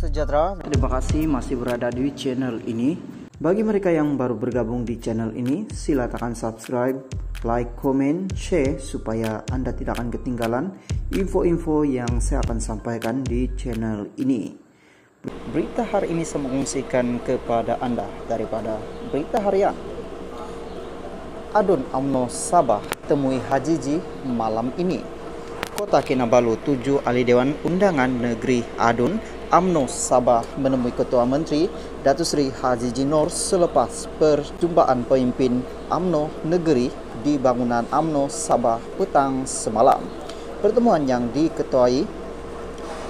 sejahtera. Terima kasih masih berada di channel ini. Bagi mereka yang baru bergabung di channel ini, sila tekan subscribe, like, komen, share supaya Anda tidak akan ketinggalan info-info yang saya akan sampaikan di channel ini. Berita hari ini saya mengungsikan kepada Anda daripada berita harian. Adun UMNO Sabah temui Hajiji malam ini. Kota Kinabalu 7 ahli Dewan Undangan Negeri Adun UMNO Sabah menemui Ketua Menteri Datuk Seri Hajiji Noor selepas perjumpaan pemimpin UMNO Negeri di bangunan UMNO Sabah petang semalam. Pertemuan yang diketuai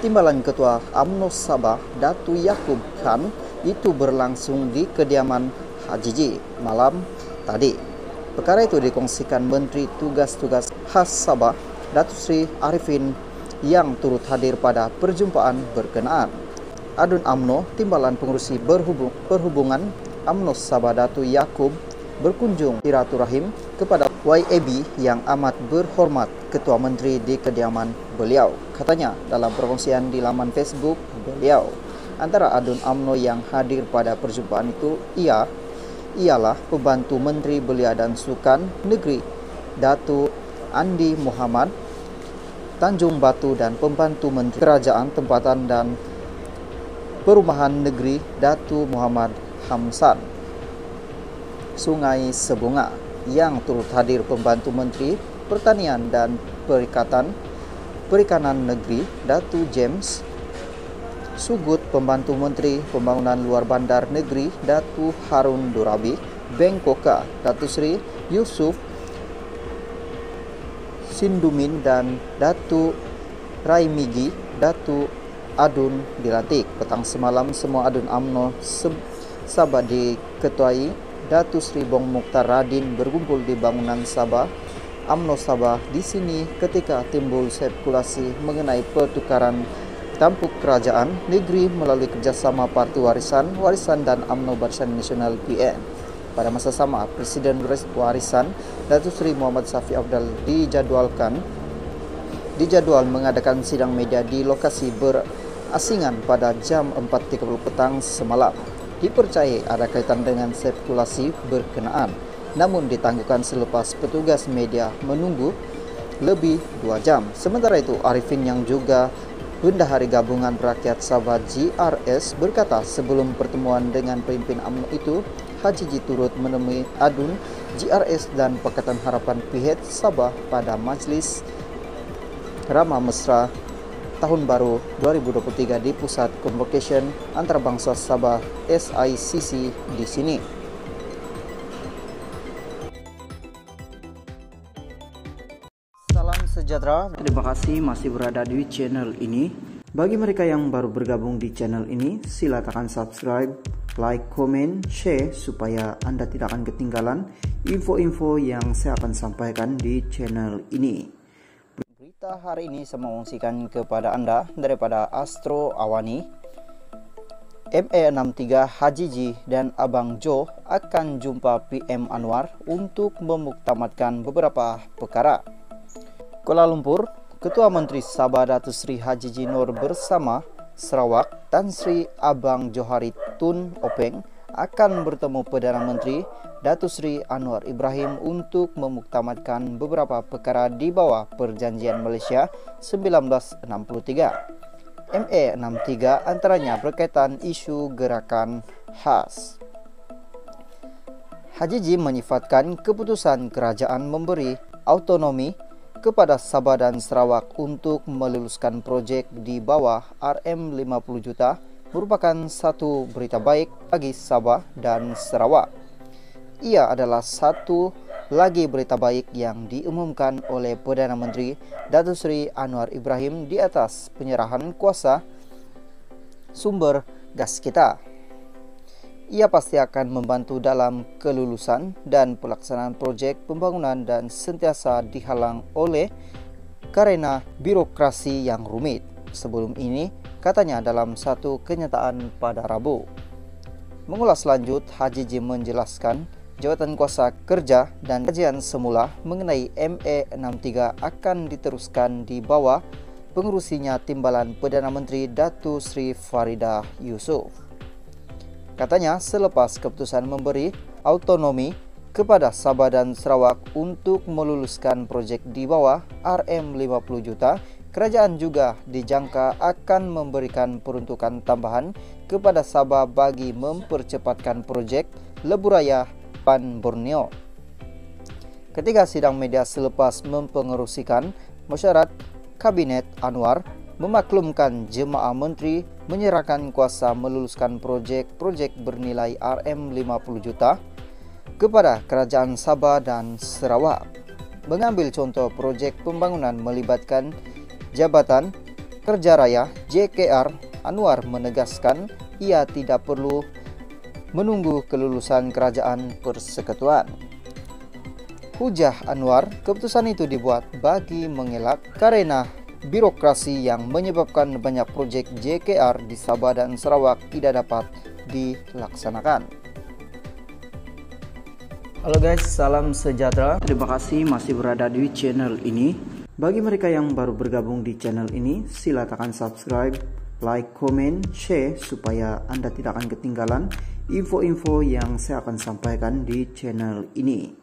Timbalan Ketua UMNO Sabah Datu Yaakob Khan itu berlangsung di kediaman Hajiji malam tadi. Perkara itu dikongsikan Menteri Tugas-Tugas Khas Sabah Datuk Seri Arifin yang turut hadir pada perjumpaan berkenaan. Adun UMNO Timbalan Pengurusi Perhubungan UMNO Sabah Datu Yaakob berkunjung silaturahim kepada YAB yang amat berhormat Ketua Menteri di kediaman beliau. Katanya dalam perkongsian di laman Facebook beliau, antara Adun UMNO yang hadir pada perjumpaan itu ialah Pembantu Menteri Belia dan Sukan Negeri Datu Andi Muhammad Tanjung Batu dan Pembantu Menteri Kerajaan Tempatan dan Perumahan Negeri Datu Muhammad Hamsan Sungai Sebunga. Yang turut hadir Pembantu Menteri Pertanian dan Perikanan Negeri Datu James Sugut, Pembantu Menteri Pembangunan Luar Bandar Negeri Datu Harun Durabi, Bengkoka Datu Seri Yusuf Sindumin dan Datu Raimigi Datu Adun dilantik. Petang semalam semua Adun UMNO Sabah diketuai Datu Seri Bong Mukhtar Radin berkumpul di bangunan Sabah UMNO Sabah. Di sini ketika timbul spekulasi mengenai pertukaran tampuk kerajaan negeri melalui kerjasama Parti Warisan dan UMNO Barisan Nasional PN. Pada masa sama, Presiden Warisan Datuk Seri Muhammad Safi Abdal dijadwal mengadakan sidang media di lokasi berasingan pada jam 4.30 petang semalam. Dipercayai ada kaitan dengan spekulasi berkenaan, namun ditangguhkan selepas petugas media menunggu lebih 2 jam. Sementara itu, Arifin yang juga Bendahari Gabungan Rakyat Sabah GRS berkata sebelum pertemuan dengan pemimpin UMNO itu, Hajiji turut menemui Adun GRS dan Pakatan Harapan PH Sabah pada Majlis Ramah Mesra Tahun Baru 2023 di Pusat Convocation Antarabangsa Sabah SICC di sini. Salam sejahtera. Terima kasih masih berada di channel ini. Bagi mereka yang baru bergabung di channel ini, sila tekan subscribe, like, komen, share supaya Anda tidak akan ketinggalan info-info yang saya akan sampaikan di channel ini. Berita hari ini saya mengungsikan kepada Anda daripada Astro Awani. ME63 Hajiji dan Abang Jo akan jumpa PM Anwar untuk memuktamadkan beberapa perkara. Kuala Lumpur, Ketua Menteri Sabah Datuk Seri Hajiji Noor bersama Sarawak Tan Sri Abang Johari Tun Openg akan bertemu Perdana Menteri Datuk Seri Anwar Ibrahim untuk memuktamadkan beberapa perkara di bawah Perjanjian Malaysia 1963. ME63 antaranya berkaitan isu gerakan khas. Hajiji menyifatkan keputusan kerajaan memberi autonomi kepada Sabah dan Sarawak untuk meluluskan projek di bawah RM50 juta merupakan satu berita baik bagi Sabah dan Sarawak. Ia adalah satu lagi berita baik yang diumumkan oleh Perdana Menteri Datuk Seri Anwar Ibrahim di atas penyerahan kuasa sumber gas kita. Ia pasti akan membantu dalam kelulusan dan pelaksanaan projek pembangunan dan sentiasa dihalang oleh karena birokrasi yang rumit. Sebelum ini, katanya dalam satu kenyataan pada Rabu. Mengulas lanjut, Hajiji menjelaskan jawatan kuasa kerja dan kajian semula mengenai ME63 akan diteruskan di bawah pengurusinya timbalan Perdana Menteri Datuk Seri Faridah Yusof. Katanya selepas keputusan memberi autonomi kepada Sabah dan Sarawak untuk meluluskan projek di bawah RM50 juta, kerajaan juga dijangka akan memberikan peruntukan tambahan kepada Sabah bagi mempercepatkan projek Lebuh Pan Borneo. Ketika sidang media selepas mempengerusikan mesyuarat Kabinet, Anwar memaklumkan jemaah menteri menyerahkan kuasa meluluskan projek-projek bernilai RM50 juta kepada kerajaan Sabah dan Sarawak. Mengambil contoh projek pembangunan melibatkan Jabatan Kerja Raya JKR, Anwar menegaskan ia tidak perlu menunggu kelulusan Kerajaan Persekutuan. Hujah Anwar, keputusan itu dibuat bagi mengelak karena birokrasi yang menyebabkan banyak projek JKR di Sabah dan Sarawak tidak dapat dilaksanakan. Halo guys, salam sejahtera. Terima kasih masih berada di channel ini. Bagi mereka yang baru bergabung di channel ini, sila tekan subscribe, like, komen, share supaya Anda tidak akan ketinggalan info-info yang saya akan sampaikan di channel ini.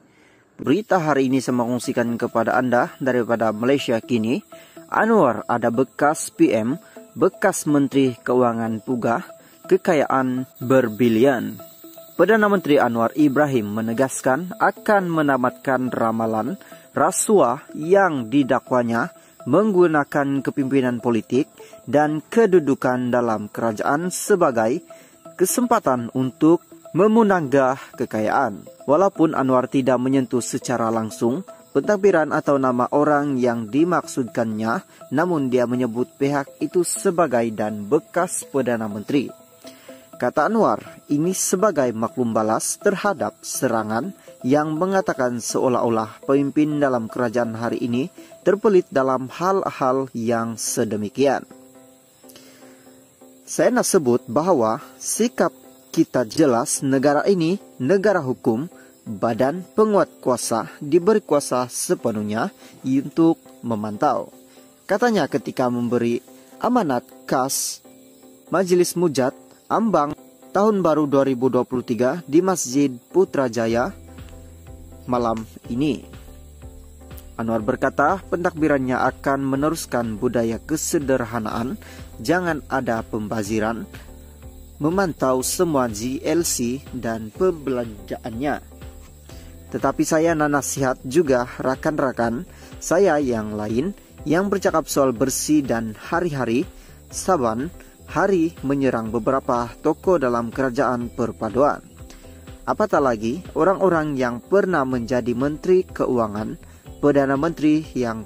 Berita hari ini saya mengungsikan kepada Anda daripada Malaysia kini. Anwar ada bekas PM, bekas Menteri Keuangan Pugah, kekayaan berbilion. Perdana Menteri Anwar Ibrahim menegaskan akan menamatkan ramalan rasuah yang didakwanya menggunakan kepimpinan politik dan kedudukan dalam kerajaan sebagai kesempatan untuk memunanggah kekayaan. Walaupun Anwar tidak menyentuh secara langsung pentadbiran atau nama orang yang dimaksudkannya, namun dia menyebut pihak itu sebagai dan bekas Perdana Menteri. Kata Anwar, ini sebagai maklum balas terhadap serangan yang mengatakan seolah-olah pemimpin dalam kerajaan hari ini terpelit dalam hal-hal yang sedemikian. Saya nak sebut bahawa sikap kita jelas negara ini negara hukum, badan penguat kuasa diberi kuasa sepenuhnya untuk memantau. Katanya ketika memberi amanat KAS Majlis Mujad Ambang Tahun Baru 2023 di Masjid Putrajaya malam ini. Anwar berkata pentadbirannya akan meneruskan budaya kesederhanaan, jangan ada pembaziran, memantau semua GLC dan perbelanjaannya. Tetapi saya nasihat juga rakan-rakan saya yang lain yang bercakap soal bersih dan hari-hari saban hari menyerang beberapa tokoh dalam kerajaan perpaduan. Apatah lagi orang-orang yang pernah menjadi Menteri Keuangan, Perdana Menteri yang